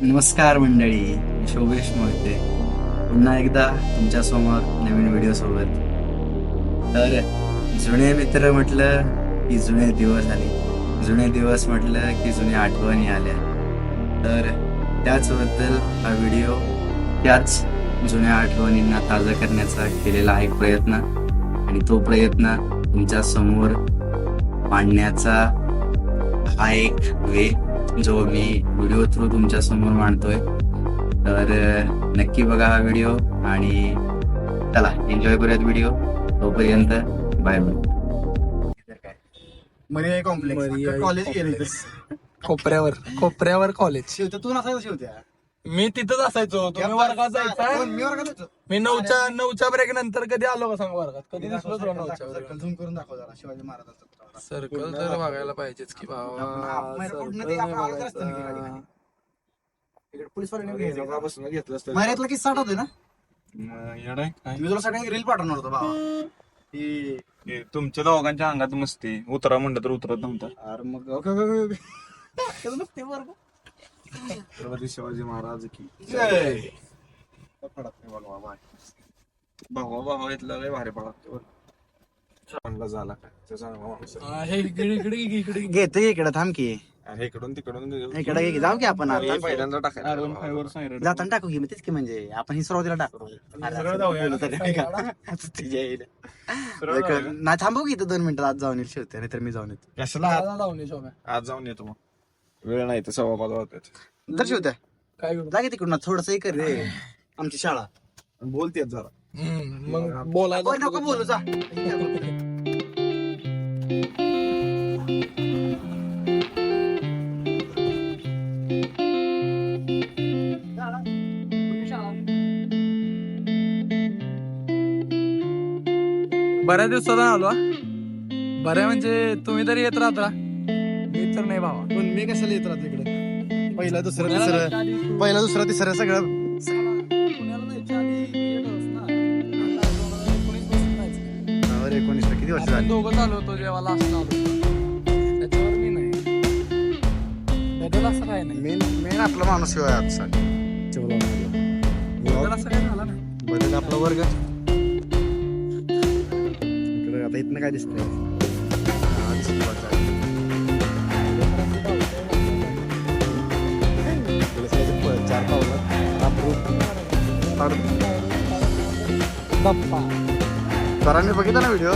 नमस्कार मंडळी, मी शोभेश मोहिते पुन्हा एकदा तुमच्या समोर नवीन व्हिडिओ सोबत. तर जुने मित्र म्हटलं की जुने दिवस आले, जुने दिवस म्हटलं की जुन्या आठवणी आल्या. तर त्याचबद्दल हा व्हिडिओ त्याच जुन्या आठवणींना ताजा करण्याचा केलेला आहे एक प्रयत्न, आणि तो प्रयत्न तुमच्या समोर मांडण्याचा हा एक वे जो मी व्हिडिओ थ्रू तुमच्या समोर मांडतोय. तर नक्की बघा हा व्हिडिओ आणि चला एन्जॉय करूयात व्हिडिओ. तोपर्यंत bye bye. Mariyai complex college गेले कोपऱ्यावर कॉलेज. शिवत्या तू नसायचं शिवत्या मी तिथंच असायचो. तुम्ही वर्गात जायचा. मी वर्गात होतो. मी नऊच्या ब्रेक नंतर कधी आलो का सांग वर्गात? कधी दिसलो तुला नऊच्या ब्रेक? सर्कल झूम करून दाखव जरा शिवाजी महाराजांचा सर्कल तर बघायला पाहिजेच की भावा. महिन्यातला किस्सा आठवतोय ना? मी तुला सगळ्यांनी रील पाठवणार होतो भावा. ती तुमच्या दोघांच्या अंगात मस्ती उतरा म्हणलं तर उतरत नव्हता. अरे मग ओके ओके ओके. त्याचं नसते बरं का? छत्रपती शिवाजी महाराज की जय. भावा भावा इथला लय भारी पडा म्हणला झाला काय त्याचा माणूस. हे इकडे घेते इकडे थांब की अरे इकडून तिकडून इकडे जाऊ की आपण आता. पहिल्यांदा टाकायला जाताना टाकू की मग तेच की म्हणजे आपण ही सुरुवातीला टाकू. नाही थांबू की इथं 2 मिनिटं आज जाऊन येईल शिवते नाहीतर मी जाऊन येतो. कशाला आज जाऊन येतो मग वेळ नाही तर 5:15 वाजतात. तर शिवत्या काय करू? लागे तिकडून थोडस हे कर रे आमची शाळा. बोलतेच जरा मग बोलायला नको बोलू जा. बऱ्याच दिवसात आलो. बऱ्या म्हणजे तुम्ही तरी येत राहता, मी तर नाही भावा. पण मी कशाला येत राहतो इकडे? पहिला दुसरं तिसरं पहिला दुसरं तिसरं सगळं वर 19 किती वर्ष झाली? दोघं चालू होतो जेव्हा लास्ट आलो त्याच्यावर मी नाही. बदल असं काय नाही. मेन मेन आपला माणूस शिवाय आजचा बदल असं काय झाला नाही. बदल आपला वर्ग इकडे आता इथनं काय दिसतंय? आज सुरुवात झाली. इकडे सगळं 4 पावलं बाप्पा सरांनी बघितला ना व्हिडिओ?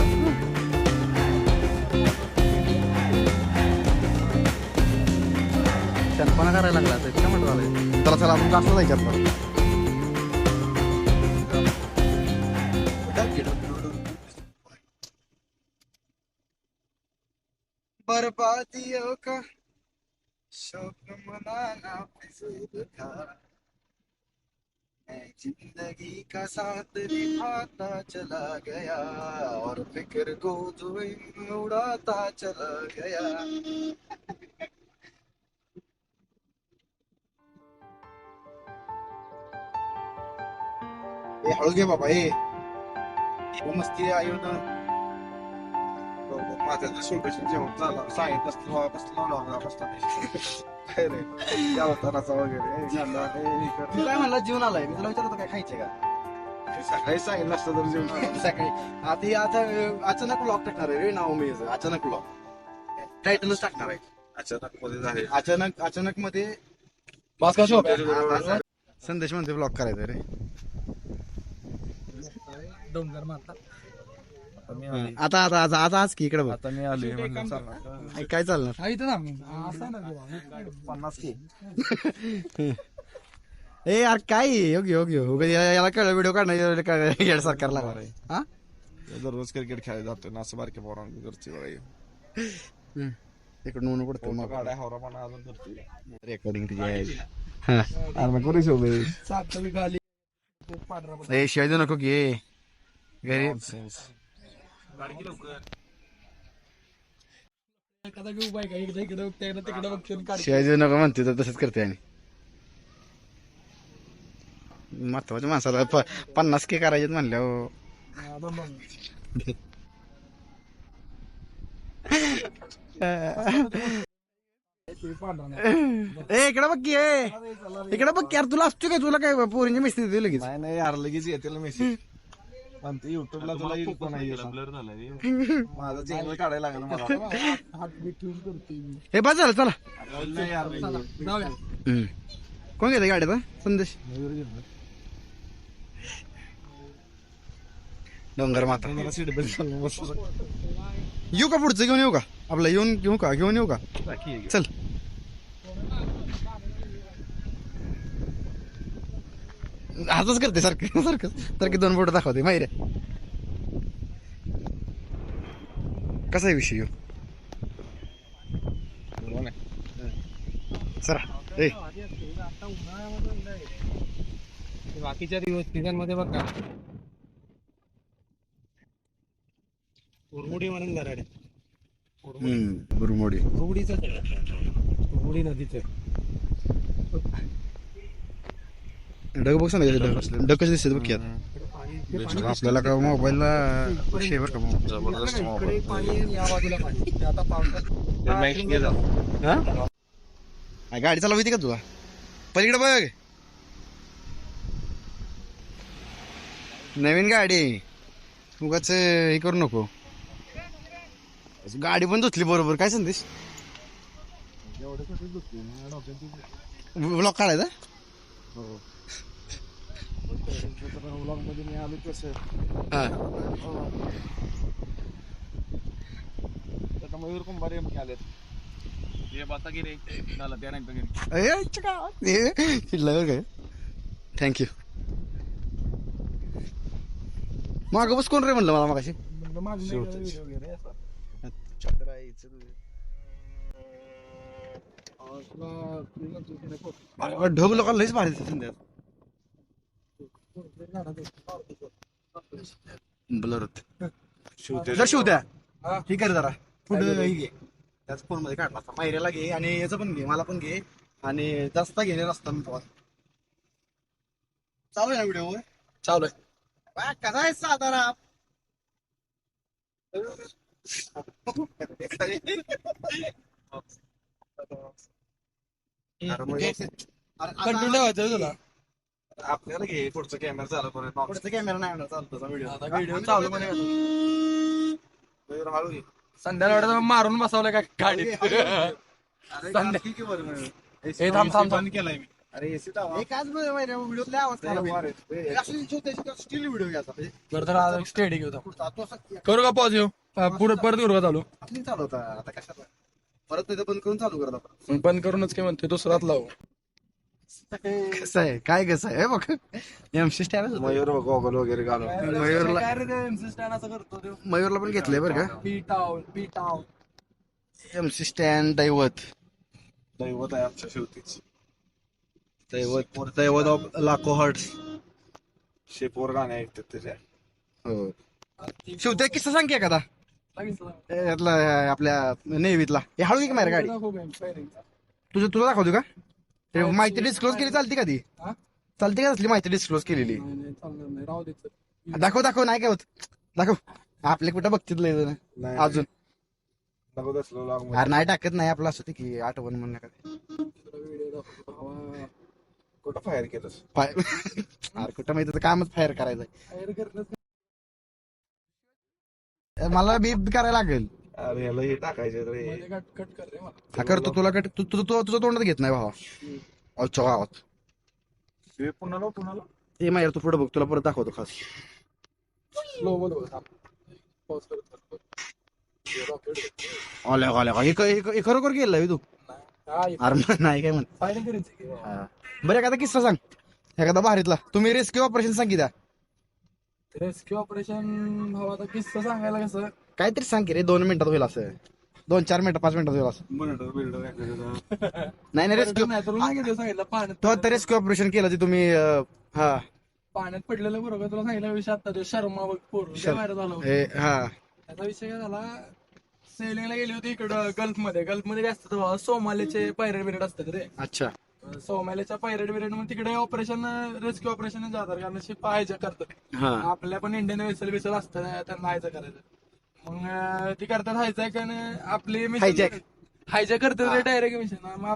शहाणपणा करायला लागला तर काय म्हणतो चला चला आपण जास्त जायच्यात पण बर्बादियों का शौक मनाना फिजूल था, मैं जिंदगी का साथ निभाता चला गया और फिक्र को धुएं उड़ाता चला गया. ए हळू घे बाबा ए मस्ती आई होतं. माझ्या शेवटी जेवण झाला सांगितलं काय रे त्या अवताराचा वगैरे तू काय म्हणला जीवन आलाय? मी तुला विचारतो काय खायचे का? सकाळी सांगितलं असतं तर जेवण सकाळी आता हे आता अचानक ब्लॉग टाकणार आहे रे नाव मी अचानक ब्लॉग टायटलच टाकणार आहे. अचानक मध्ये झाले. अचानक मध्ये भास्कर शॉप संदेश म्हणते ब्लॉग करायचं रे. डोंगर मारता. आता आता आज आज आज की इकडे बघ. आता मी आलोय म्हणलं चालणार काय चालणार? हा इथं ना असं ना 50 की ए यार काय योग्य योग्य उगाच याला कळलं व्हिडिओ काढणार येड सरकार लागणार आहे. हा दररोज क्रिकेट खेळायला जातो ना असं बारके पोरांना घरची बघा इकडून ऊन पडतो मग गाड्या हवरापणा अजून करतोय. रेकॉर्डिंग तुझी करू शोभे चाकली खाली ए शिवाय देऊ नको की घरी एखादा घेऊ बाय का इकडे इकडे बघते तिकडे बघते शिवाय देऊ नको म्हणते तर तसंच करते. आणि महत्वाच्या माणसाला 50 के करायचे म्हणल्यावर इकडे बघ की इकडे बघ की यार, तुला असतो काय, तुला काय पोरींची मेसेज देते लगेच. नाही नाही यार लगेच येतील मेसेज. पण ते युट्यूबला तुला येईल पण नाही माझं चॅनल काढायला लागलं मला. हे बस झालं, चला. नाही यार कोण घेते गाडीचा संदेश? डोंगर माता. मला सीट बेल्ट येऊ का पुढचं घेऊन येऊ का, आपलं येऊन घेऊ का, घेऊन येऊ का? चल. आजच करते सारखं सारखं सारखे 2 फोटो दाखवते माहिती आहे. कसा आहे विषय ह्यो? सरा ए बाकीच्या दिवस सीझन मध्ये बघ का उरमुडी म्हणून गराडे बुरमोडी उरमुडी नदीचं डग बघ ना, डग कसे दिसते बघ की आता. आपल्याला का मोबाईलला शेवर का मोबाईल जबरदस्त इकडे पाणी या बाजूला पाणी आता पावसात गाडी चालवली होती का तुला? पलीकडे बघ, नवीन गाडी, उगाच हे करू नको. गाडी पण धुतली बरोबर. काय संदेश? ब्लॉक काढायचा. व्लॉग मध्ये मी आलो कसं हा आता मयूर कुंभार आलेत. ये बाता की रे झालं त्या नाही काय. थँक्यू. माग बस कोण रे म्हणलं मला मागाशी. ढग लोक लईच भारी दिसतात संध्या. ब्लर जर शिवत्या ठीक आहे जरा पुढे घे, त्याच फोन मध्ये काढला असता. मायऱ्याला घे आणि याचं पण घे, मला पण घे आणि जास्त घेणे रस्ता मी तुम्हाला. चालू आहे ना व्हिडिओ? चालू आहे. कसा आहे सातारा? कंटिन्यू ठेवायचं तुला. आपल्याला घे पुढचा कॅमेरा चालू करूया. पुढचा कॅमेरा नाही आणणार, चालतो व्हिडिओ. आता व्हिडिओ चालू पण मयूर हळू घे. संध्याकाळी मारून बसवलं का गाडीत. हे थांब थांब थांब केलाय मी. अरे एसी व्हिडिओ आवाज स्टील व्हिडिओ घ्यायचा बरं तर स्टेडी घेऊ करू का पॉज येऊ पुढे परत करू का चालू चालू होता. आता कशाला परत तिथं बंद करून चालू करत आपण. बंद करूनच काय म्हणतोय दुसरात लावू. कसं आहे, काय कसं आहे बघ. एमसी स्टँड मयूर गॉगल वगैरे घालून मयूरला पण घेतलंय बरं का. एमसी स्टँड दैवत दैवत आहे आमच्या शेवटीच. दैवत ऑफ लाखो हर्ट्स. शेपवर गाणे ऐकतात त्याच्या. हो शिवते किस्सा सांग की एखादा यातला आपल्या नेव्हीतला. हे हळू की मार गाडी. तुझं दाखवतो का ते माहिती डिस्क्लोज केली चालते का? ती चालते का? असली माहिती डिस्क्लोज केलेली दाखव नाही काय होत. दाखव. आपले कुठं बघतील लय जण अजून. नको तसलं vlog अरे नाही टाकत नाही, आपलं असं की आठवण म्हणून नका. कुठं फायर केलंस? अरे कुठं माहिती तर कामच फायर करायचं. मला बी करायला लागेल. अरे ह्याला हे टाकायचं रे. हा करतो तुला कट. तुझं तोंडात घेत नाही भावा. अच्छा गावात हे पुन्हा ए मायर तू पुढे बघ, तुला परत दाखवतो खास. हे खरोखर गेलं तू? अरे नाही काय म्हण. बरं एखादा किस्सा सांग एखादा भारीतला. तुम्ही रेस्क्यू ऑपरेशन सांगितलं. रेस्क्यू ऑपरेशन भाऊ आता किस्सा सांगायला कसं काहीतरी सांग की रे. 2 मिनिटात होईल असं. 2-4 मिनिटं 5 मिनिटात होईल असं. नाही रेस्क्यू सांगितलं पाण्यात रेस्क्यू ऑपरेशन केलं ते तुम्ही. हा पाण्यात पडलेलं बरोबर तुला सांगितलं विषय आता ते शर्मा बाहेर झालं. हा त्याचा विषय काय झाला. सेलिंगला गेली होती इकडं गल्फमध्ये काय असतं भावा सोमालीचे पायरेट बिरेट असतात रे. अच्छा. सोमालीच्या पायरेट बिरेट मग तिकडे ऑपरेशन रेस्क्यू ऑपरेशन जातात कारण पाहायचं करतात. हा आपल्या पण इंडियन वेसल असतं त्यांना हायचं करायचं. मग ती करतात हायजॅक आणि आपली हायजॅक हायजॅक करते ते डायरेक्ट मिशन मग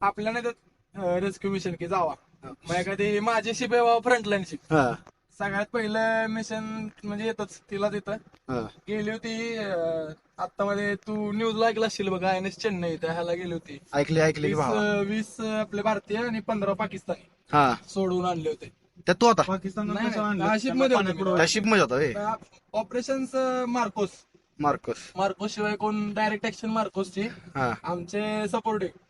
आपल्याला त्यात रेस्क्यू मिशन की जावा मग एखादी माझी शिप आहे फ्रंटलाईन शिप हा सगळ्यात पहिलं मिशन म्हणजे येतच तिला तिथं हा गेली होती आता मध्ये तू न्यूजला ऐकलं असशील बघा INS चेन्नई त्या ह्याला गेली होती ऐकले की भावा 20 आपले भारतीय आणि 15 पाकिस्तानी हा सोडून आणले होते त्यात तू होता शिप मध्ये त्या शिप मध्ये होता वे ऑपरेशन मार्कस मार्कोस शिवाय कोण डायरेक्ट ऍक्शन मार्कोसची हा आमचे सपोर्टिव्ह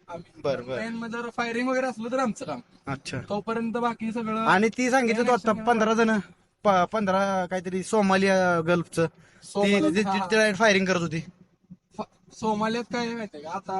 बरं, बरं. आम्ही जर फायरिंग वगैरे असलं तर आमचं काम अच्छा तोपर्यंत बाकी सगळं आणि ती सांगितलं तू आता 15 जण 15 काहीतरी सोमालिया गल्फचं सोमालिया, फायरिंग करत होती सोमालियात काय आहे माहितीये का आता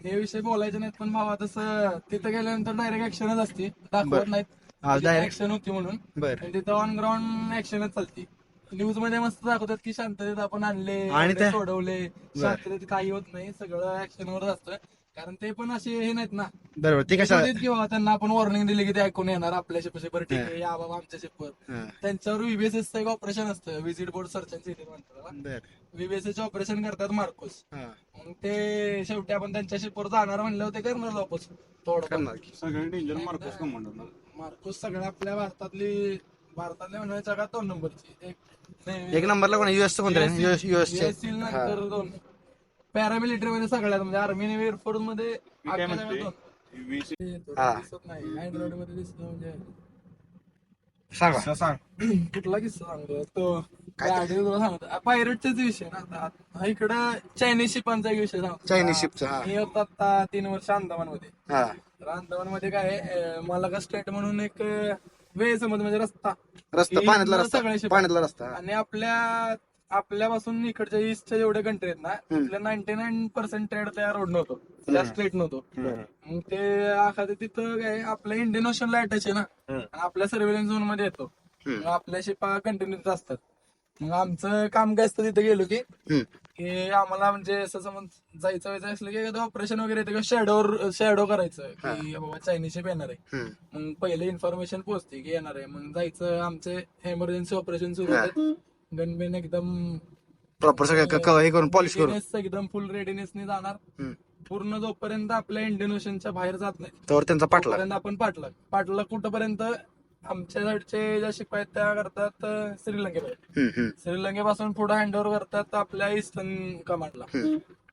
हे विषय बोलायचे नाहीत पण भावा तसं तिथं गेल्यानंतर डायरेक्ट ऍक्शनच असते दाखवत बरं. नाहीत हा, direct. ऍक्शन होती म्हणून बर आणि तिथं ऑन ग्राउंड ऍक्शनच चालते न्यूज मध्ये मस्त दाखवतात की शांततेत आपण आणले आणि एवढे त्या- सोडवले शांततेत काही होत नाही सगळं ऍक्शनवर असतं कारण ते पण असे हे नाहीत ना बरोबर ते कशा किंवा त्यांना आपण वॉर्निंग दिली की ते ऐकून येणार आपल्या शिपशी बरं ठीक आहे या बाबा आमच्या शिपवर हा, त्यांच्यावर VBSS चं एक ऑपरेशन असतं visit board search and city म्हणतात बर VBSS ऑपरेशन करतात मार्कोस हा मग ते शेवटी आपण त्यांच्या शिपवर जाणार म्हणल्यावर ते करणार वापस थोडं करणार की. सगळे डेंजर मार्कस कमांडर मार्कोस सगळ्या आपल्या भारतातली म्हणजे जगात 2 नंबरची एक नंबरला कोण US चं कोणतं US युएसचे नंतर 2 पॅरामिलिटरी मध्ये सगळ्यात म्हणजे आर्मी नेव्ही एअरफोर्स मध्ये काय आपल्या म्हणते? जगात 2 हा. दिसत नाही अँड्रॉइड मध्ये दिसत म्हणजे सांगा सांग कुठला किस्सा सांगतो तो गाडी तुला सांगतो पायरेटचाच विषय ना आता इकडं चायनीज शिपांचा एक विषय सांगतो चायनीज शिपचं हा मी होतो आता 3 वर्ष अंदमान मध्ये हा तर अंदमान मध्ये काय आहे, मलागा स्टेट म्हणून एक वे समज म्हणजे रस्ता रस्ता हे पाण्यातला इथनं रस्ता सगळे शिप पाण्यातला रस्ता आणि आपल्यापासून इकडच्या ईस्टच्या जेवढे कंट्री आहेत ना तिथल्या 99% ट्रेड त्या रोड नव्हतो त्या स्ट्रेट नव्हतो मग ते एखादं तिथं काय आपल्या इंडियन ओशनला अटॅच आहे ना आणि आपल्या सर्व्हिलन्स झोन मध्ये येतो मग आपल्या शिपा कंटिन्यू असतात मग आमचं काम काय असतं तिथे गेलो की की आम्हाला म्हणजे असं समज जायचं असलं की एखादं ऑपरेशन वगैरे येतं किंवा शॅडो करायचं की बाबा चायनीज शिप येणार आहे मग पहिले इन्फॉर्मेशन पोहोचते की येणार आहे मग जायचं आमचे इमर्जन्सी ऑपरेशन सुरू होतात गनबेन एकदम प्रॉपर सगळं हे करून पॉलिश करून readiness एकदम फुल रेडीनेसने जाणार पूर्ण जोपर्यंत आपल्या इंडियन ओशनच्या बाहेर जात नाही तर त्यांचा पाठला तोपर्यंत आपण पाठला कुठपर्यंत आमच्या साईडचे ज्या शिप आहेत त्या करतात श्रीलंकेपर्यंत श्रीलंकेपासून पुढे हँडओव्हर करतात आपल्या ईस्टर्न कमांडला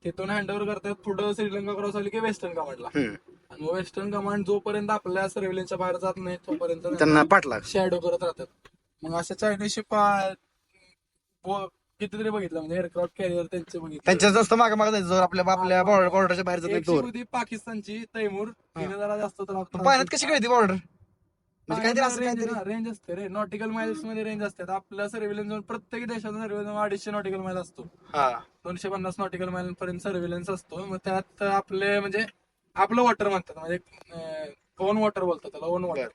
तिथून हँडओव्हर करतात पुढे श्रीलंका क्रॉस आली की वेस्टर्न कमांडला आणि वेस्टर्न कमांड जोपर्यंत आपल्या सर्व्हिलन्सच्या बाहेर जात नाही तोपर्यंत त्यांना पाठला शॅडो करत राहतात मग अशा चायनीज शिपा कितीतरी बघितलं म्हणजे एअरक्राफ्ट कॅरियर त्यांचे बघितले त्यांच्या जास्त मागे मागे जायचं आपल्या बॉर्डरच्या बाहेर जात नाही एक तोवर. शिप होती पाकिस्तानची तैमूर तिने जरा जास्त पाण्यात कशी कळती बॉर्डर म्हणजे काहीतरी असं काहीतरी रेंज असते रे नॉटिकल माइल्स मध्ये रेंज असतात आपल्या सर्व्हिलन्स प्रत्येक देशाचा सर्व्हिलन्स 250 नॉटिकल माइल असतो हा 250 नॉटिकल माइल पर्यंत सर्व्हिलन्स असतो मग त्यात आपले म्हणजे आपलं वॉटर म्हणतात म्हणजे ओन वॉटर बोलतात त्याला ओन वॉटर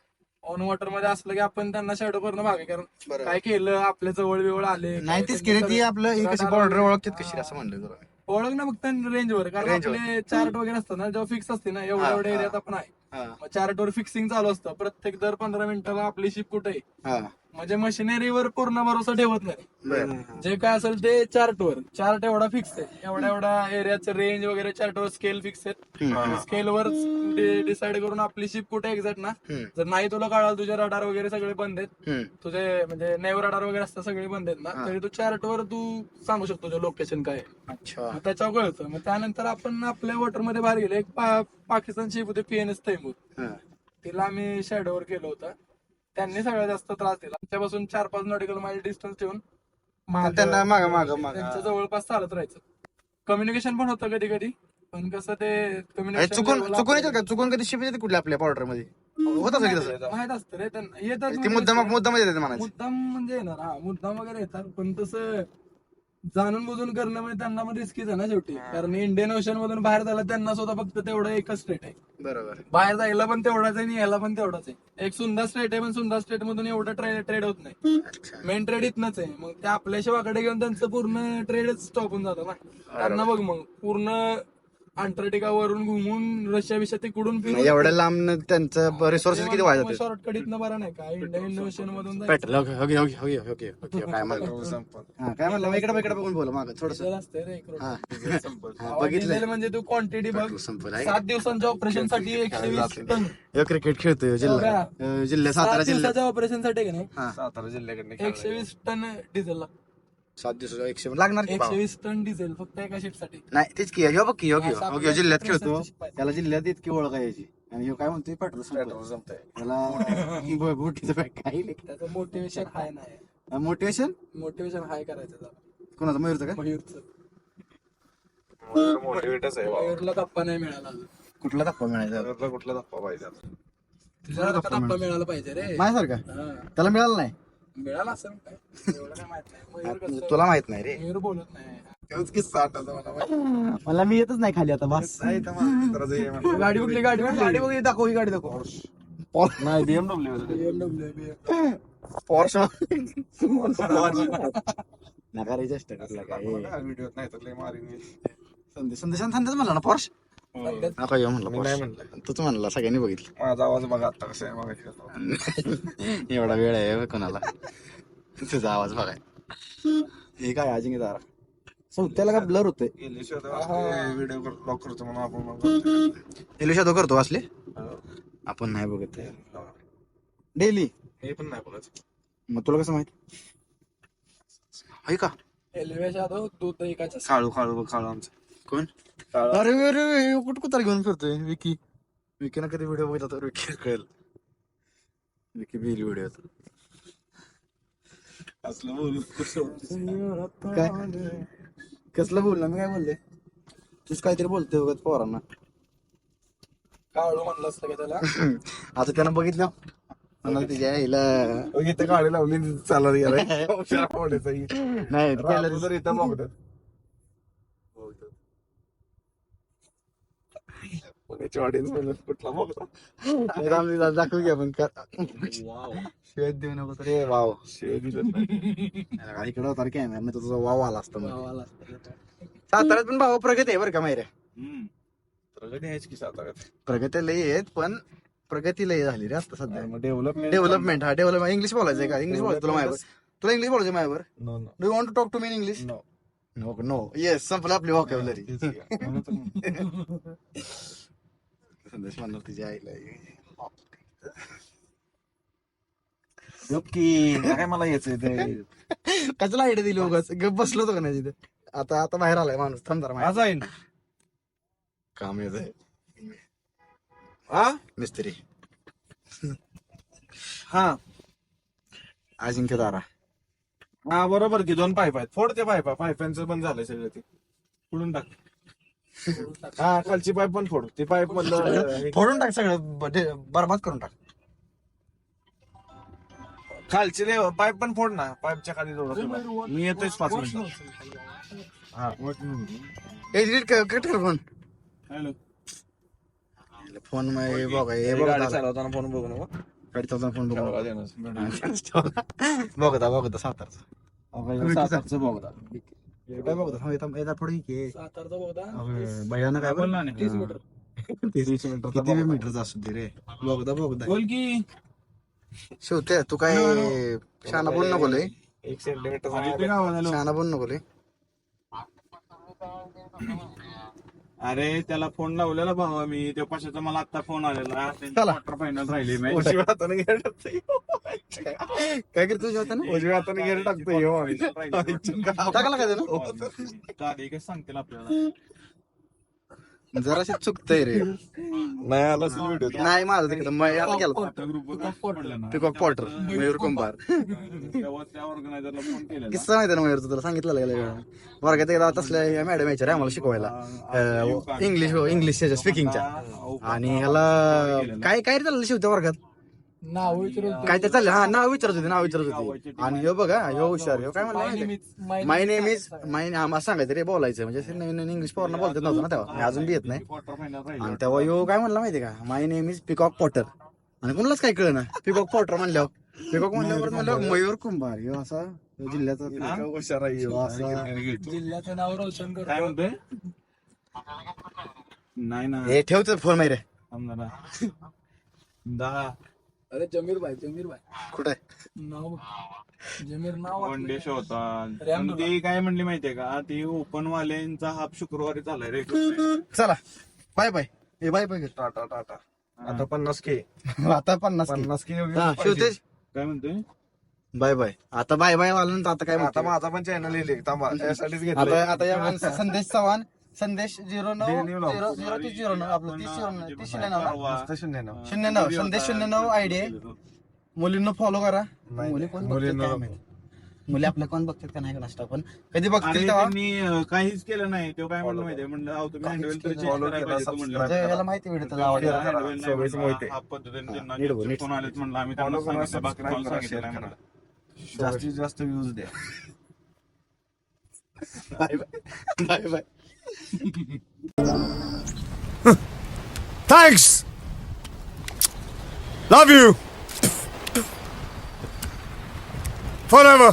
ऑन वॉटर मध्ये असलं की आपण त्यांना शॅडो करणं भाग आहे कारण काय केलं आपल्या जवळ बिवळ आले नाही तेच केली ती आपलं ही कशी बॉर्डर ओळखतात कशी असं म्हणलं जरा ओळख ना फक्त रेंजवर कारण आपले चार्ट वगैरे असतात ना जेव्हा फिक्स असते ना एवढ्या एवढ्या एरियात आपण आहे मग चार्टवर फिक्सिंग चालू असतं प्रत्येक दर 15 मिनिटाला आपली शिप कुठे आहे म्हणजे मशिनरीवर पूर्ण भरोसा ठेवत नाही जे काय असेल ते चार्ट एवढा फिक्स आहे एवढ्या एरियाचं रेंज वगैरे चार्टवर स्केल फिक्स आहेत स्केलवर डिसाइड करून आपली शिप कुठे एक्झॅक्ट ना जर नाही तुला कळाल तुझे रडार वगैरे सगळे बंद आहेत तुझे म्हणजे नेव्ह रडार वगैरे असतात सगळे बंद आहेत ना तरी तू चार्टवर तू सांगू शकतो तुझं लोकेशन काय आहे अच्छा मग त्याच्यावर कळतं मग त्यानंतर आपण आपल्या वॉटर मध्ये बाहेर गेलो एक पाकिस्तान शिप होती PNS तैमूर तिला आम्ही शॅडोवर केलं होतं त्यांनी सगळ्यात जास्त त्रास दिला त्यापासून 4-5 नॉटिकल माइल डिस्टन्स ठेवून त्यांना माग त्यांच्या जवळपास चालत राहायचं कम्युनिकेशन पण होतं कधी कधी पण कसं ते कम्युनिकेशन चुकून कधी शिप येते कुठल्या आपल्या बॉर्डर मध्ये होत असं की तसं माहित असतं रे त्यांना येतात ती मुद्दाम येते म्हणायचं मुद्दाम म्हणजे येणार मुद्दाम वगैरे येतात पण तसं जाणून बुजून करणं म्हणजे त्यांना पण रिस्कीच आहे ना शेवटी कारण इंडियन ओशन मधून बाहेर जायला त्यांना सुद्धा फक्त तेवढं एकच स्टेट आहे बरोबर बाहेर जायला पण तेवढाच आहे आणि यायला पण तेवढाच आहे एक सुंदर स्टेट आहे पण सुंदर स्टेट मधून एवढं ट्रेड होत नाही मेन ट्रेड इथनच आहे मग ते आपल्या शिवाकडे घेऊन त्यांचं पूर्ण ट्रेडच स्टॉप होऊन जातं ना त्यांना बघ मग पूर्ण अंटार्क्टिकावरून घुमून रशिया विषय तिकडून मग एवढ्या लांब त्यांचं रिसोर्सेस किती वाया जाते शॉर्टकट इथनं बरं नाही का इंडियन ओशन मधून पेट्रोल ओके काय म्हणलं हा काय म्हणलं इकडे बघून बोल माग थोडस असते रे एक हा डिझेल बघितलं म्हणजे तू क्वांटिटी बघ संपलं आहे 7 दिवसांच्या ऑपरेशन साठी 120 टन क्रिकेट खेळतोय जिल्हा सातारा 7 जिल्ह्यात दिवसाच्या ऑपरेशन साठी का नाही हा सातारा जिल्ह्याकडे 120 टन डिझेल लागतं 7 दिवस 100 लागणार की भावा? 120 टन डिझेल फक्त एका शिफ्ट साठी नाही तेच की ह्यो बघ की ह्यो हा, ह्यो जिल्ह्यात खेळतो 63 शिपाई. त्याला जिल्ह्यात इतकी ओळख आहे याची आणि ह्यो काय म्हणतोय पेट्रोल पेट्रोल संपतंय त्याला बोटीचं काय काही त्याचं मोटिवेशन हाय नाही मोटिवेशन मोटिवेशन हाय करायचं जरा. कोणाचं मयूरचं का मयूरचं मोटिवेटच आहे बाबा. मयूरला धप्पा नाही मिळाला कुठला धप्पा मिळायचा घरातला कुठला धप्पा पाहिजे आता? तुझ्या धप्पा मिळाला पाहिजे रे माझ्यासारखा हा. त्याला मिळालं नाही मिळाला असेल काय एवढं काय माहित नाही मयूर कसं तुला माहित नाही रे मयूर बोलत नाही तेच किस्सा आठवतो मला माहिती. मला मी येतच नाही खाली आता बस नाही तर माझ्या मित्राचं हे म्हणलं. गाडी कुठली गाडी गाडी बघ दाखव ही गाडी दाखव नाही BMW BMW पॉर्श नका रे चेष्टा करला काय व्हिडिओ नाही तर लय मारीन मी. संदेशान म्हणला ना पॉर्श नका येऊ म्हणलं मी नाही Porsche. म्हणलं तूच म्हणला सगळ्यांनी बघितलं माझा आवाज बघा आता कसा आहे बघा. एवढा वेळ आहे कोणाला तुझा आवाज बघाय हे काय अजिंक्य तारा त्याला का ब्लर होतोय व्हिडिओ ब्लॉक करतो म्हणून आपण मग एलिशा तो करतो असले आपण नाही बघत डेली हे पण नाही बघत. मग तुला कसं माहित आहे का रेल्वे जाधव दूध एकाच्या खाळू आमचं कोण काळू. अरे अरे कुठं कुठं घेऊन फिरतोय विकी ना कधी व्हिडिओ बघितला तर विकी कळेल विकी बिल व्हिडिओ असलं बोलू काय कसलं बोलला मी काय बोलले तूच काहीतरी बोलतोय बघत पोरांना काळू म्हणलं असतं का त्याला आता त्यानं बघितलं मला तिच्या आईला इथे गाडी लावली चालत गेलाय नाही जर इथं बघतात पुण्याची ऑडियन्स म्हणलं कुठला बघतो दाखवू घ्या पण शिवाय देऊ नको तरी वाव इकडे होता कॅमेरा नाही तर तुझा वाव आला असता मग गावाला असतं का? साताऱ्यात पण भावा प्रगती आहे बरं का माहिती प्रगती आहेच की साताऱ्यात. प्रगती लय आहेत पण प्रगती लय झाली रे आता सध्या मग डेव्हलपमेंट डेव्हलपमेंट इंग्लिश बोलायचंय का इंग्लिश बोलायचं तुला माझ्यावर तुला इंग्लिश बोलायचं माझ्यावर no no do you want to talk to me in English no no no yes संपलं आपली वॉकॅब्युलरी संदेश म्हणणार तिच्या आईला काय मला यायचंय ते कशाला आयडिया दिली उगाच गप बसलो होतो का नाही तिथे आता बाहेर आलाय माणूस थांबणार आज आहे ना काम येत आहे हा मिस्त्री हा अजिंक्य तारा हा बरोबर की 2 पाईप आहेत. फोड ते पाईपांचं बंद झालंय सगळं ते फोडून टाक. हा खालची पाईप पण फोड ते पाईप मधलं फोडून टाक सगळं बरबाद करून टाक खालची पाईप पण फोड ना पाईपच्या खाली जोड मी येतोय 5 मिनिटं. हा एडिट कट कर फोन हॅलो फोन मध्ये बघा हे गाडी बघा चालवताना फोन बघू नको. गाडीचा फोन बघा ठेवला देणार. बघता सातारचा सातारचं बघा. काय बघता येतात पुढे की सातारचा बोगदा भैयानं काय बोलला 30 मीटर 30 मीटर किती मीटरचा असू दे रे बघता बोल की शिवते तू काय शहाणा बोल नको लय 1 सेंटीमीटर शहाणा बोल नको लय अरे त्याला फोन लावलेला भावा मी त्या पाशाचा मला आता फोन आलेला चला. क्वार्टर फायनल राहिली उजव्या हाताने घेर टाकतोय काय करतो तुझ्या हाताने उजव्या हाताने घेर टाकतोय हो आम्ही. टाकायला काय त्यानं? गाडी काय सांगतील आपल्याला जराशी चुकतंय रे नाही आला असेल व्हिडिओ नाही माझं तिकडं आता गेला ग्रुपवर पिकॉक पॉटर मयूर कुंभार तेव्हा त्या ऑर्गनायझरला फोन केलेला किस्सा माहिती ना मयूर तुला सांगितलं वर्गात एकदा तसल्या मॅडम यायच्या रे आम्हाला शिकवायला इंग्लिश स्पीकिंगच्या आणि ह्याला काय काय चाललं शिवत्या वर्गात नाव विचारून काय ते चाललं हा नाव विचारत होते आणि ह्यो बघा ह्यो हुशार ह्यो काय म्हणला माय नेम इज आम्हाला सांगायचं रे बोलायचं म्हणजे असं नवीन इंग्लिश पोरांना बोलत नव्हतं ना तेव्हा मी अजून बी येत नाही क्वार्टर फायनल राहिली आणि तेव्हा ह्यो काय म्हणला माहिती का माय नेम इज पिकॉक पॉटर आणि कोणालाच काय कळलं ना पिकॉक पॉटर म्हणल्यावर पिकॉक म्हणल्यावर मयूर कुंभार ह्यो असा जिल्ह्याचा हुशार आहे ह्यो. असा जिल्ह्याचं नाव रोशन काय करतो म्हणतोय नाही ना हे ठेवतो फोन माहिती थांब जरा. 10 अरे जमीर भाई कुठे नाव जमीर नाव वन डे शो होता रॅम पण ती काय म्हणली माहितीये का ती ओपन वाल्यांचा हाफ शुक्रवारी चाललाय रे चला बाय बाय ए बाय बाय टाटा टाटा आता 50K आता 50 50K शिवतेज काय म्हणतोय बाय बाय आता बाय बाय वाला आता काय आता म्हणतो? माझा पण चॅनल येईल थांबा त्यासाठीच आता घेतलं आता या माणसा- संदेश चव्हाण संदेश 09 Daily vlog. 03009 आपलं 30 99 09 संदेश 09 आयडी आहे मुलींना फॉलो करा मुली कोण बघतात मुलींना काय माहिती. मुली आपल्या कोण बघतात का नाही का नसतं पण कधी आणि बघतील तेव्हा त्यांनी काहीच केलं नाही तो काय म्हणलं माहितीये म्हणलं अहो तुम्ही हँडल तरी change करायला पाहिजे होतं म्हणलं. याला माहिती भेटत आवडतं handle नाही सवयीचं म्हणलं. माहिती. हा पद्धतीने त्यांना नीट बोल, नीट. फोन आलेत म्हणलं आम्ही त्यांना सांगितलं बाकी कोणाला सांगितलं नाही म्हणलं. जास्तीत जास्त व्ह्यूज द्या bye bye bye bye Thanks. Love you. Forever.